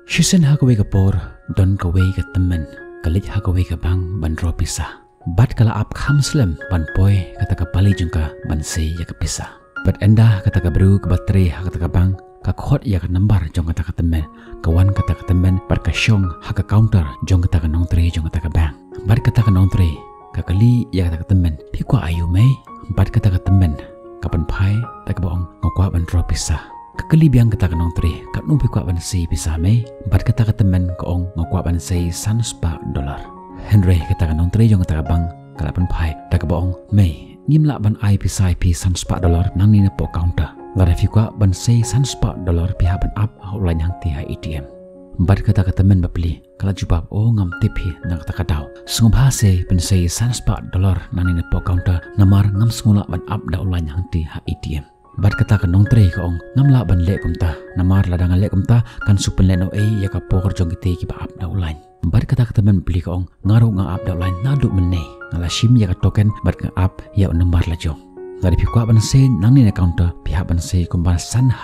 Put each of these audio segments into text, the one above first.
Shisen hakawe kapor don kawe ka temen kalit hakawe ka bang ban ro pisah. Bat kala ap kham slem ban poi kata ka pali jungka ban se ya ka pisah. Bat endah kata ka bru ka batre kata ka bang ka khot ya ka nambar jong kata ka temen kawan kata ka temen bat ka syong haka counter jong kata ka nong tre jong kata ka bang. Bat kata ka nong tre ka kali ya kata ka temen pi kwa ayu mai. Bat kata ka temen kapan pai tak ka boong ngokwa ban ro pisah. Kakali biang kata ka nong tre kat nu pi kwa ban se pisah mai. Bat kata ka temen ka ong ngokwa ban se $100. Henry kata ka nong tre jong kata ka bang kalapan pai tak ka boong mai ngim la ban ai pisai pi $100 nang ni na po counter. Lara fi kwa ban se $100 pi ha ban up hotline hang ti ATM. Bat kata ka temen bapli kala jubab o ngam tipi nang kata ka daw. Sungub ha se ban se $100 nang ni na po counter namar ngam sungula ban up da hotline hang ti ATM. Bat kata ka nong tre ka ong ngam la ban le kumta namar ladang le kumta kan supen le no ya ka pokor jong kite ki ba up da hotline. Bat kata ka temen beli ka ong ngaru nga up da hotline nadu menne ngala shim ya ka token bat nga up ya namar la jong. Dari pi kwa ban se nang ni na counter pihak ban se kumban $100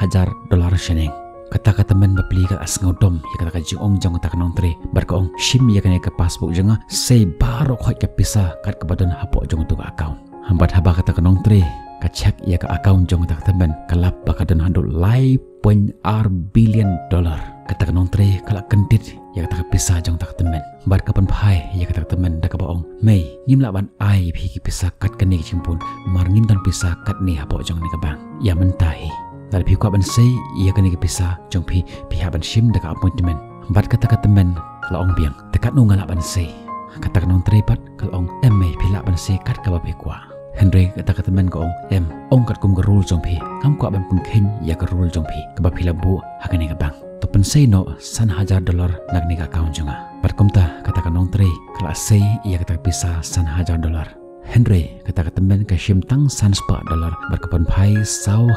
sheneng. Kata ka temen bapli ka as ngodom ya kata ka jong jong kata ka nong tre bar ka ong shim ya ka passbook jenga se baro khoi ka pisa kat ka badan hapo jong tu ka account. Hambat haba kata ka nong tre ka check ya ka account jong kata ka temen kalap bakadan handul $5 billion. Kata ka nong tre kala kendit ya kata ka pisa jong tak temen. Bar kapan pai ya kata ka temen dak ka baong mei ngim la ban ai phi ki pisa kat ka ni chimpun mar ngim tan pisa kat ni hapo jong ni ka bang ya mentai. Dari pi kwa ban se ya ka ni ki pisa jong pi ha ban shim dak appointment. Bat kata ka temen kala ong biang tekat nu ngala ban se. Kata ka nong tre pat kala ong mei phi la ban se kat ka ba pi kwa. Henry kata ka temen ka ong ong kat kum ka rule jong pi ngam kwa ban pungkhen ya ka rule jong pi ka ba phi la bu ha ka ni ka bang. To pensei no $100 nag ni ka account jonga. Bat kumta kata ka nong tre kala se ya kata ka pisa $100. Henry kata ka temen ka shim tang $100 berkapan pai $100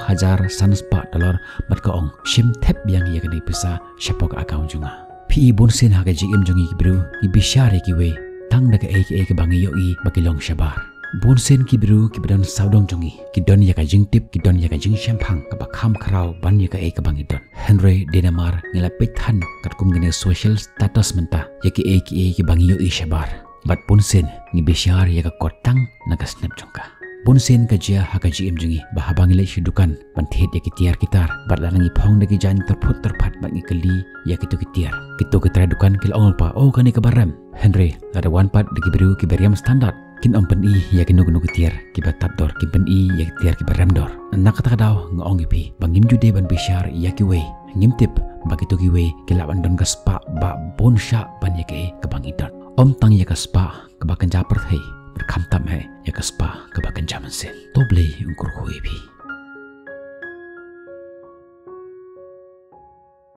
bat ka ong shim tep yang ya kani pisa siapa ka account jonga. Pi bonsin ha ka jim jongi ki bru ki bishare ki we tang daga e ke bangi yo i bakilong shabar. Bonsen ki bru ki badan saudong jongi ki don ya ka jing tip ki don ya ka jing shampang ka ba kham kharau ban ya ka e ka bangi don. Henry Denamar ngila pethan kat kum gene social status menta ya ki e ki bangi yo i shabar. Bat bonsen ngi bishar ya ka kotang naga snap jongka. Bonsen ka jia ha ka jim jongi ba ha bangi le dukan ban thet ya ki tiar kitar bat la ngi phong dagi jan terput terpat bat ngi keli ya ki tu ki tiar. Kitu ki tra dukan kil ong pa o kani ka baram. Henry ada wan pat dagi bru ki beriam standard. Kin om pen i ya ki nugu tiar ki batat dor ki pen i ya ki tiar ki baram dor. Nak kata daw ngong pi bangim jude ban bishar ya ki we ngim tip bagi tu ki we ki laban don ka spa ba bon sha ban ya ki ka bangi dor. Om tang ya ka spa ka bakan japar thai berkham tam hai ya ka spa ka bakan jaman sen. Toble ungkur hui pi.